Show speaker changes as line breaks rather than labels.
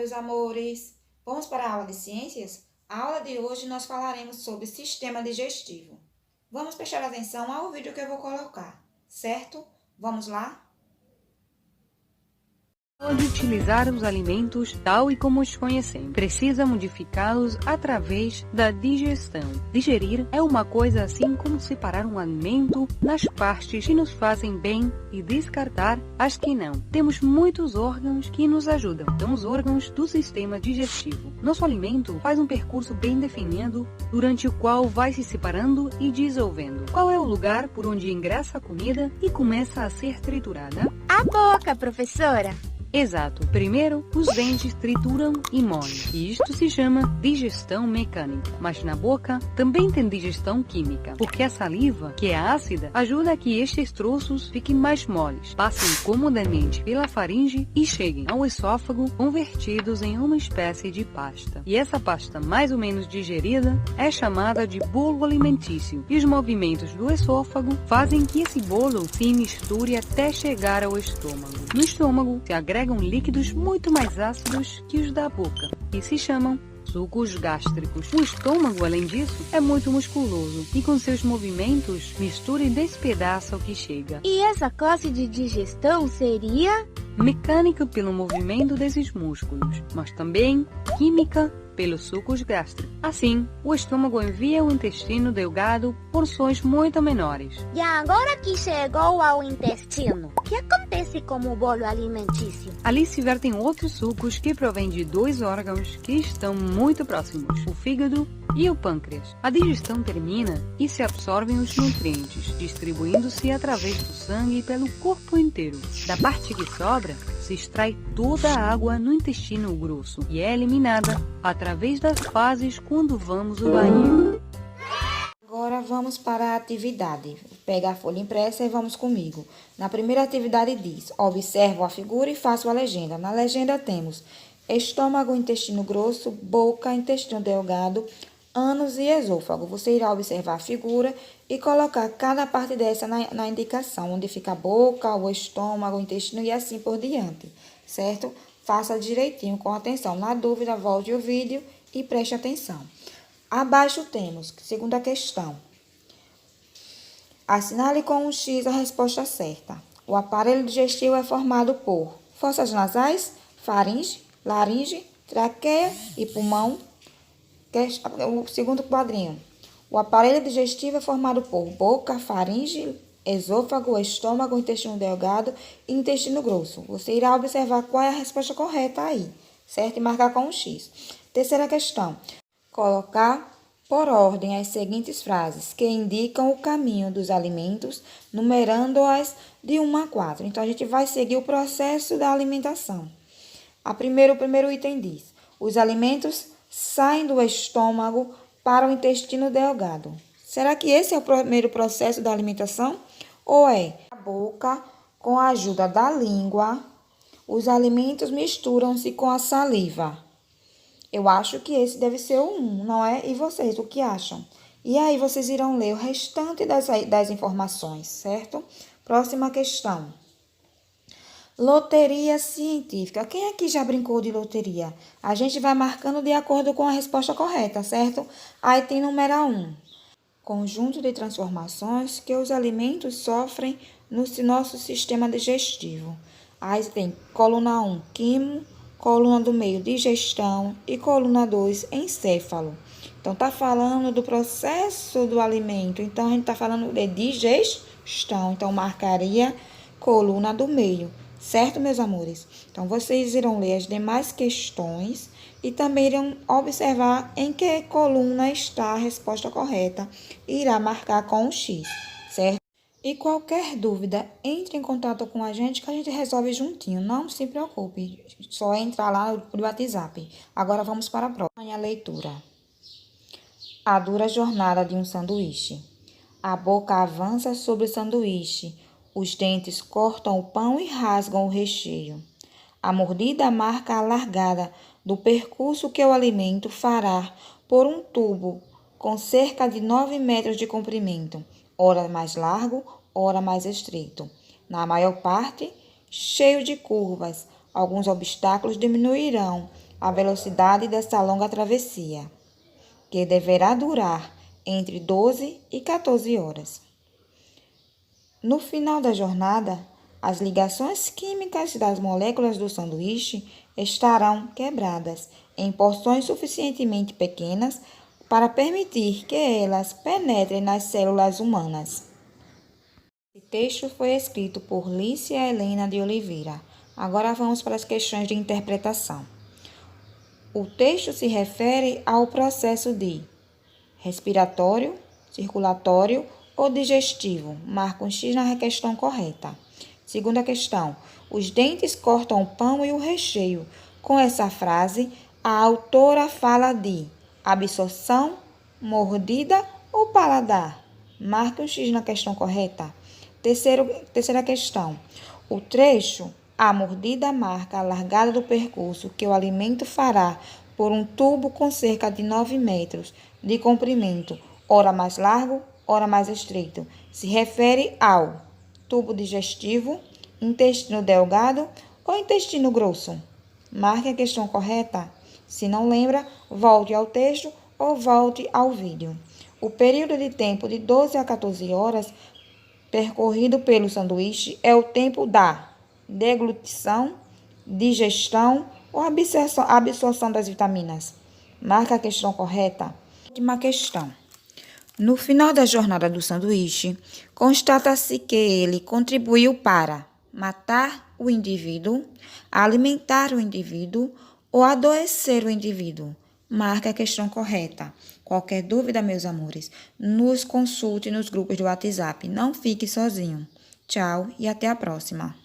meus amores! Vamos para a aula de ciências? A aula de hoje nós falaremos sobre sistema digestivo. Vamos prestar atenção ao vídeo que eu vou colocar, certo? Vamos lá?
Pode utilizar os alimentos tal e como os conhecemos. Precisa modificá-los através da digestão. Digerir é uma coisa assim como separar um alimento nas partes que nos fazem bem e descartar as que não. Temos muitos órgãos que nos ajudam. São os órgãos do sistema digestivo. Nosso alimento faz um percurso bem definido, durante o qual vai se separando e dissolvendo. Qual é o lugar por onde ingressa a comida e começa a ser triturada?
A boca, professora!
Exato. Primeiro, os dentes trituram e moem. E isto se chama digestão mecânica. Mas na boca também tem digestão química, porque a saliva, que é ácida, ajuda a que estes troços fiquem mais moles, passem comodamente pela faringe e cheguem ao esôfago convertidos em uma espécie de pasta. E essa pasta mais ou menos digerida é chamada de bolo alimentício. E os movimentos do esôfago fazem que esse bolo se misture até chegar ao estômago. No estômago se agregam líquidos muito mais ácidos que os da boca e se chamam sucos gástricos. O estômago, além disso, é muito musculoso e com seus movimentos mistura e despedaça o que chega.
E essa classe de digestão seria?
Mecânica pelo movimento desses músculos, mas também química pelos sucos gástricos. Assim, o estômago envia ao intestino delgado porções muito menores.
E agora que chegou ao intestino, o que acontece com o bolo alimentício?
Ali se vertem outros sucos que provêm de dois órgãos que estão muito próximos, o fígado e o pâncreas. A digestão termina e se absorvem os nutrientes, distribuindo-se através do sangue pelo corpo inteiro. Da parte que sobra, se extrai toda a água no intestino grosso e é eliminada através das fases quando vamos ao banheiro.
Agora vamos para a atividade. Pega a folha impressa e vamos comigo. Na primeira atividade diz: observo a figura e faço a legenda. Na legenda temos estômago, intestino grosso, boca, intestino delgado, ânus e esôfago. Você irá observar a figura e colocar cada parte dessa na indicação, onde fica a boca, o estômago, o intestino e assim por diante, certo? Faça direitinho, com atenção. Na dúvida, volte o vídeo e preste atenção. Abaixo temos, segunda questão. Assinale com um X a resposta certa. O aparelho digestivo é formado por fossas nasais, faringe, laringe, traqueia e pulmão. O segundo quadrinho. O aparelho digestivo é formado por boca, faringe, esôfago, estômago, intestino delgado e intestino grosso. Você irá observar qual é a resposta correta aí, certo? E marcar com um X. Terceira questão. Colocar por ordem as seguintes frases que indicam o caminho dos alimentos, numerando-as de 1 a 4. Então, a gente vai seguir o processo da alimentação. O primeiro item diz: os alimentos saem do estômago para o intestino delgado. Será que esse é o primeiro processo da alimentação? Ou é a boca, com a ajuda da língua, os alimentos misturam-se com a saliva? Eu acho que esse deve ser o 1, não é? E vocês, o que acham? E aí vocês irão ler o restante das informações, certo? Próxima questão. Loteria científica. Quem aqui já brincou de loteria? A gente vai marcando de acordo com a resposta correta, certo? Aí tem número 1. Conjunto de transformações que os alimentos sofrem no nosso sistema digestivo. Aí tem coluna 1, quimo, coluna do meio, digestão e coluna 2, encéfalo. Então, tá falando do processo do alimento. Então, a gente tá falando de digestão. Então, marcaria coluna do meio. Certo, meus amores? Então, vocês irão ler as demais questões e também irão observar em que coluna está a resposta correta e irá marcar com um X, certo? E qualquer dúvida, entre em contato com a gente que a gente resolve juntinho. Não se preocupe, só entrar lá no WhatsApp. Agora vamos para a próxima leitura. A dura jornada de um sanduíche. A boca avança sobre o sanduíche. Os dentes cortam o pão e rasgam o recheio. A mordida marca a largada do percurso que o alimento fará por um tubo com cerca de 9 metros de comprimento, ora mais largo, ora mais estreito. Na maior parte, cheio de curvas. Alguns obstáculos diminuirão a velocidade desta longa travessia, que deverá durar entre 12 e 14 horas. No final da jornada, as ligações químicas das moléculas do sanduíche estarão quebradas em porções suficientemente pequenas para permitir que elas penetrem nas células humanas. Esse texto foi escrito por Lícia Helena de Oliveira. Agora vamos para as questões de interpretação. O texto se refere ao processo de respiratório, circulatório ou digestivo. Marca um X na questão correta. Segunda questão. Os dentes cortam o pão e o recheio. Com essa frase, a autora fala de absorção, mordida ou paladar. Marque um X na questão correta. Terceira questão. O trecho, a mordida marca a largada do percurso que o alimento fará por um tubo com cerca de 9 metros de comprimento, ora mais largo, ora mais estreito. Se refere ao tubo digestivo, intestino delgado ou intestino grosso. Marque a questão correta. Se não lembra, volte ao texto ou volte ao vídeo. O período de tempo de 12 a 14 horas percorrido pelo sanduíche é o tempo da deglutição, digestão ou absorção das vitaminas. Marca a questão correta. Última questão. No final da jornada do sanduíche, constata-se que ele contribuiu para matar o indivíduo, alimentar o indivíduo ou adoecer o indivíduo. Marque a questão correta. Qualquer dúvida, meus amores, nos consulte nos grupos do WhatsApp. Não fique sozinho. Tchau e até a próxima.